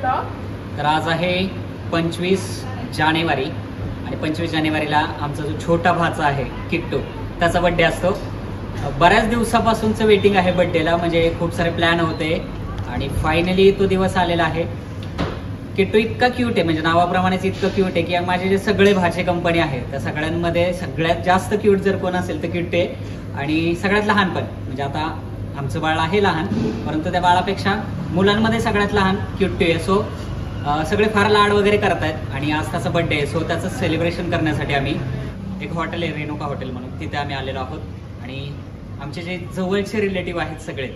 Blog. तर आज आहे 25 जानेवारी आणि 25 जानेवारीला आमचा जो छोटा भाचा आहे किट्टू त्याचा बड्डे असतो. बऱ्याच दिवसापासूनचं वेटिंग आहे बड्डेला, म्हणजे खूप सारे प्लॅन होते आणि फायनली तो दिवस आलेला आहे. किट्टू इतका क्यूट आहे, म्हणजे नावाप्रमाणेच इतकं क्यूट आहे की माझे जे सगळे भाचे कंपनी आहेत त्या सगळ्यांमध्ये सगळ्यात जास्त क्यूट जर कोण असेल तर किट्टू आहे. आणि सगळ्यात लहान पण, म्हणजे आता आमचं बाळ आहे लहान, परंतु त्या बाळापेक्षा मुलांमध्ये सगळ्यात लहान किट्टू आहे. सो सगळे फार लाड वगैरे करत आहेत आणि आज त्याचा बड्डे आहे. सो त्याचं सेलिब्रेशन करण्यासाठी आम्ही एक हॉटेल आहे रेणुका हॉटेल म्हणून, तिथे आम्ही आलेलो आहोत. आणि आमचे जे जवळचे रिलेटिव्ह आहेत सगळे,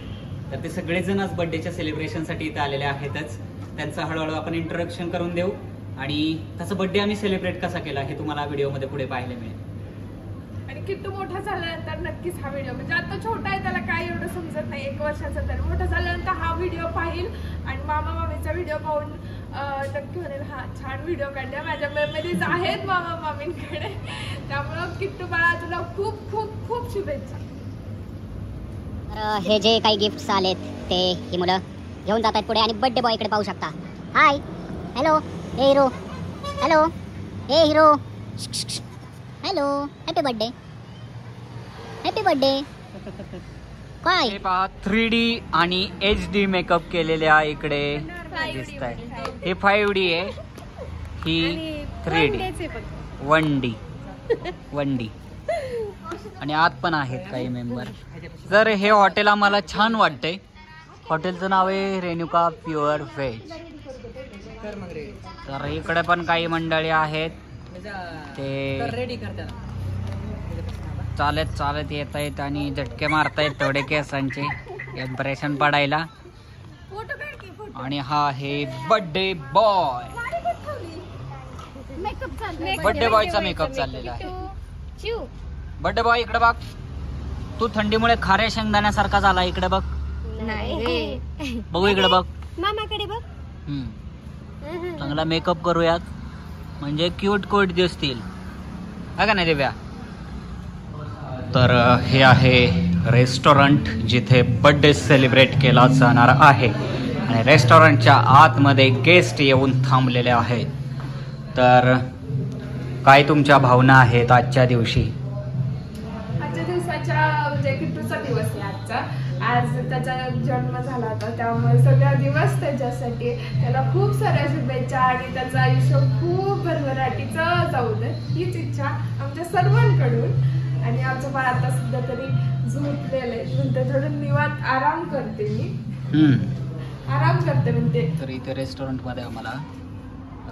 तर ते सगळेजण आज बड्डेच्या सेलिब्रेशनसाठी इथे आलेले आहेतच. त्यांचं हळूहळू आपण इंट्रोडक्शन करून देऊ आणि त्याचा बड्डे आम्ही सेलिब्रेट कसा केला हे तुम्हाला व्हिडिओमध्ये पुढे पाहायला मिळेल. आणि किट्टू मोठा झाल्यानंतर नक्कीच हा व्हिडिओ, म्हणजे आता छोटा आहे त्याला काय एवढं समजत नाही, 1 वर्षाचा, तर मोठा झाल्यानंतर हा व्हिडिओ पाहिल आणि मामा मामीचा व्हिडिओ पाहून नक्की म्हणेल हा छान व्हिडिओ काढला, माझ्या मेमरीज आहेत मामा मामींकडे. त्यामुळं किट्टू बाळा तुला खूप खूप खूप शुभेच्छा. हे जे काही गिफ्ट्स आलेत ते ही मुलं घेऊन जात आहेत पुढे. आणि बर्थडे बॉय इकडे पाहू शकता. हाय, हॅलो, हे हिरो, हॅलो, हे hero, hello, happy birthday, happy birthday. काय हे पहा 3D आणि HD मेकअप केलेल्या इकडे दिसत आहे. हे 5D आहे, ही 3D 1D आणि आत पण आहेत काही मेंबर. तर हे हॉटेल आम्हाला छान वाटतंय. हॉटेलचं नाव आहे रेणुका प्युअर व्हेज. तर इकडे पण काही मंडळी आहेत, ते चालत चालत येत आहेत आणि झटके मारतायत थोडे केसांचे इम्प्रेशन पडायला. आणि हा आहे बर्थडे बॉय. बर्थडे बॉयचा मेकअप चाललेला आहे. बर्थडे बॉय इकडे बघ, तू थंडीमुळे खाऱ्या शेंगदाण्यासारखा झाला. इकडे बघ, बघू इकडे बघ, मामाकडे बघ. चांगला मेकअप करूयात म्हणजे क्यूट कोट दिसतील, है का नाही दिव्या? तर हे आहे रेस्टॉरंट जिथे बर्थडे सेलिब्रेट केला जाणार आहे आणि रेस्टॉरंटच्या आतमध्ये गेस्ट येऊन थांबलेले आहेत. तर काय तुमच्या भावना आहेत आजच्या दिवशी? आजच्या दिवसाच्या, म्हणजे किट्टूचा दिवस आहे आजचा. आज त्याचा जन्म झाला होता, त्यामुळे सगळा दिवस त्याच्यासाठी, त्याला खूप साऱ्या शुभेच्छा आणि त्याचं आयुष्य खूप भरभराटीचं जाऊ दे हीच इच्छा आमच्या सर्वांकडून. आणि आमचं बाळ आता सुद्धा तरी झोपलेलं आहे, म्हणते थोडं निवांत आराम करते मी, आराम करते म्हणते. तर इथे रेस्टॉरंट मध्ये आम्हाला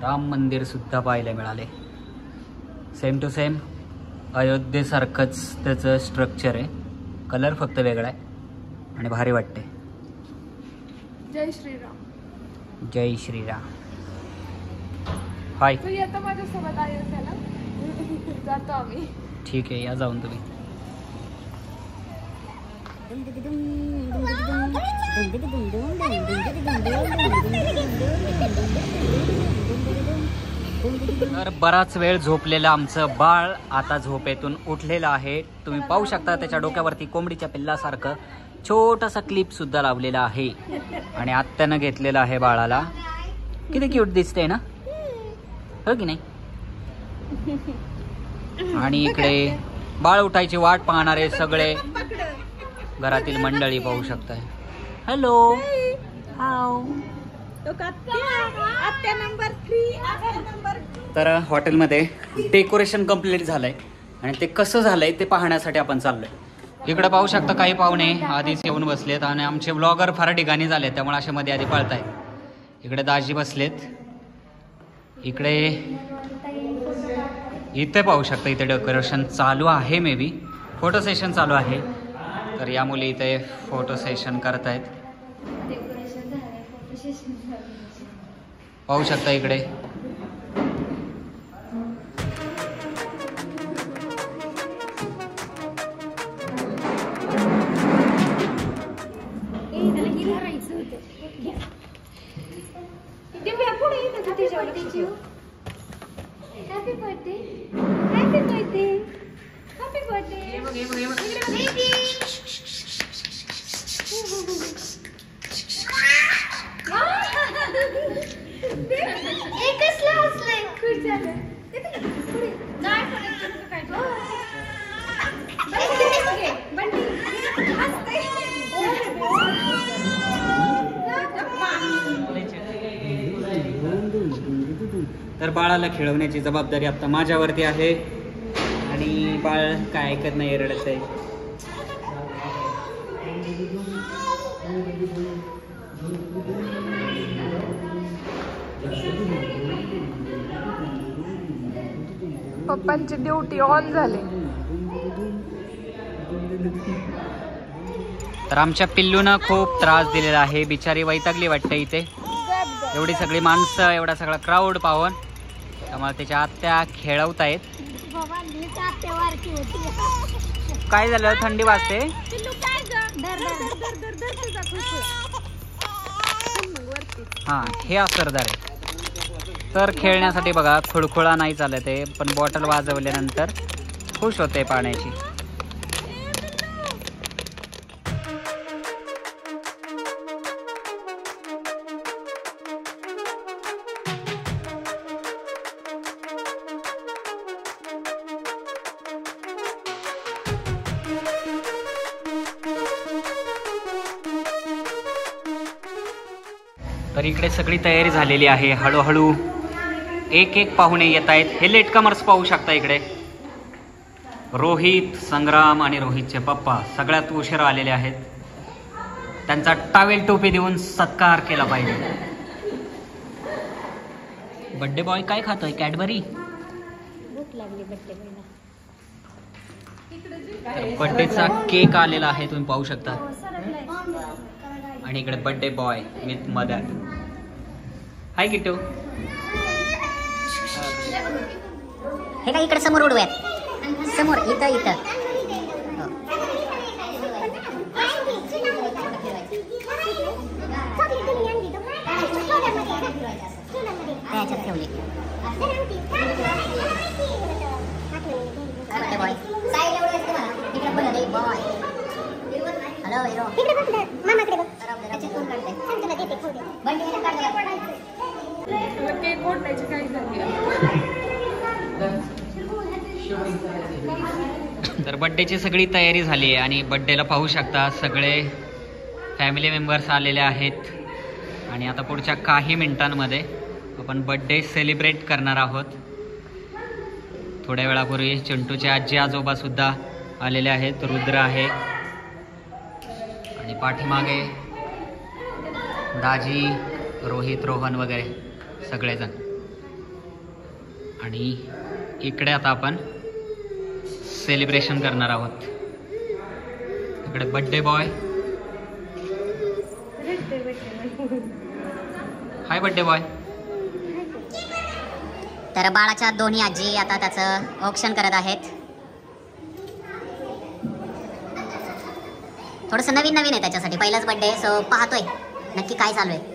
राम मंदिर सुद्धा पाहायला मिळाले. सेम टू सेम अयोध्येसारखंच त्याचं स्ट्रक्चर आहे, कलर फक्त वेगळा आहे आणि भारी वाटते. जय श्रीराम. जय श्रीराम. हाय, तू येतो माझ्यासोबत अयोध्येला? जातो आम्ही. ठीक आहे, या जाऊन तुम्ही. तर बराच वेळ झोपलेलं आमचं बाळ आता झोपेतून उठलेलं आहे. तुम्ही पाहू शकता त्याच्या डोक्यावरती कोंबडीच्या पिल्लासारखं छोटासा क्लिप सुद्धा लावलेला आहे आणि आत्यानं घेतलेला आहे बाळाला. किती क्यूट दिसते ना, हो की नाही? आणि इकडे बाळ उठायची वाट पाहणारे सगळे घरातील मंडळी पाहू शकताय. हॅलो, हाव. तर हॉटेलमध्ये डेकोरेशन कम्प्लीट झालंय आणि ते कसं झालंय ते पाहण्यासाठी आपण चाललोय. इकडे पाहू शकता काही पाहुणे आधीच येऊन बसलेत आणि आमचे ब्लॉगर फार ठिकाणी झाले, त्यामुळे अशा मध्ये आधी पळताय. इकडे दाजी बसलेत, इकडे इथे पाहू शकता इथे डेकोरेशन चालू आहे, मे बी फोटो सेशन चालू आहे. तर या मुली इथे फोटो सेशन करतायत, पाहू शकता इकडे. Happy birthday, happy birthday, happy birthday. तर बाळाला खेळवण्याची जबाबदारी आता माझ्यावरती आहे आणि बाळ काय ऐकत नाही, रडत आहे. पप्पांची ड्युटी ऑन झाली. तर आमच्या पिल्लूनं खूप त्रास दिलेला आहे, बिचारी वैतागली वाटते इथे. एवढी सगळी माणसं, एवढा सगळा क्राऊड पाहून. त्यामुळे त्याच्या आत्या खेळवतायत. काय झालं, थंडी वाजते? हा, हे असरदार आहे. तर खेळण्यासाठी बघा खुळखुळा नाही चालत आहे, पण बॉटल वाजवल्यानंतर खुश होते पाण्याची. तर इकडे सगळी तयारी झालेली आहे. हळूहळू एक एक पाहुणे येत आहेत. हे लेटकमर्स पाहू शकता इकडे. रोहित, संग्राम आणि रोहितचे पप्पा सगळ्यात उशिरा आलेले आहेत. त्यांचा टावेल टोपी देऊन सत्कार केला पाहिजे. बर्थडे बॉय काय खातोय? कॅडबरी. बर्थडेचा केक आलेला आहे, तुम्ही पाहू शकता. आणि इकडे बर्थडे बॉय विथ मदर. हाय किट्टू. हे काय इकडे समोर उडूयात, समोर इथं इथं. त्याच्यात ठेवले. हॅलो हिरो, मामाकडे बघ. केक ओढण्याची काही झाली. तर बड्डेची सगळी तयारी झाली आहे आणि बड्डेला पाहू शकता सगळे फॅमिली मेंबर्स आलेले आहेत. आणि आता पुढच्या काही मिनिटांमध्ये आपण बड्डे सेलिब्रेट करणार आहोत. थोड्या वेळापूर्वी चिंटूचे आजी आजोबा सुद्धा आलेले आहेत. रुद्र आहे आणि पाठीमागे दाजी, रोहित, रोहन वगैरे सगळेजण. आणि इकडे आता आपण सेलिब्रेशन करणार आहोत. इकडे बर्थडे बॉय. हाय बर्थडे बॉय. तर बाळाच्या दोन्ही आजी आता त्याचं औक्षण करत आहेत. थोडंसं नवीन नवीन आहे त्याच्यासाठी, पहिलाच बर्थडे, सो पाहतोय नक्की काय चालू आहे.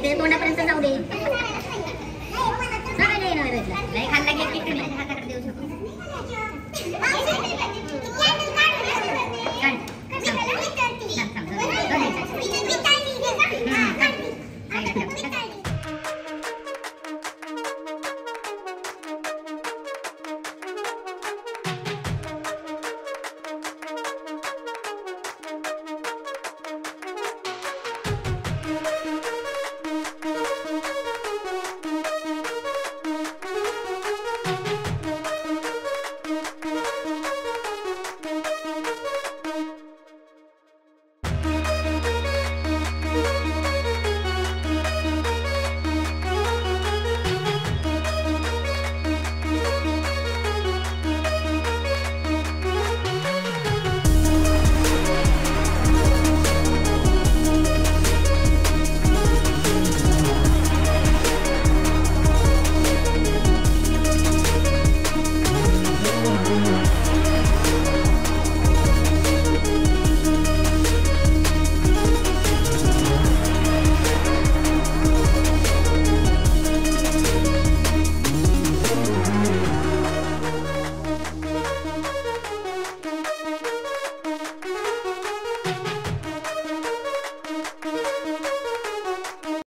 ते तोंडापर्यंत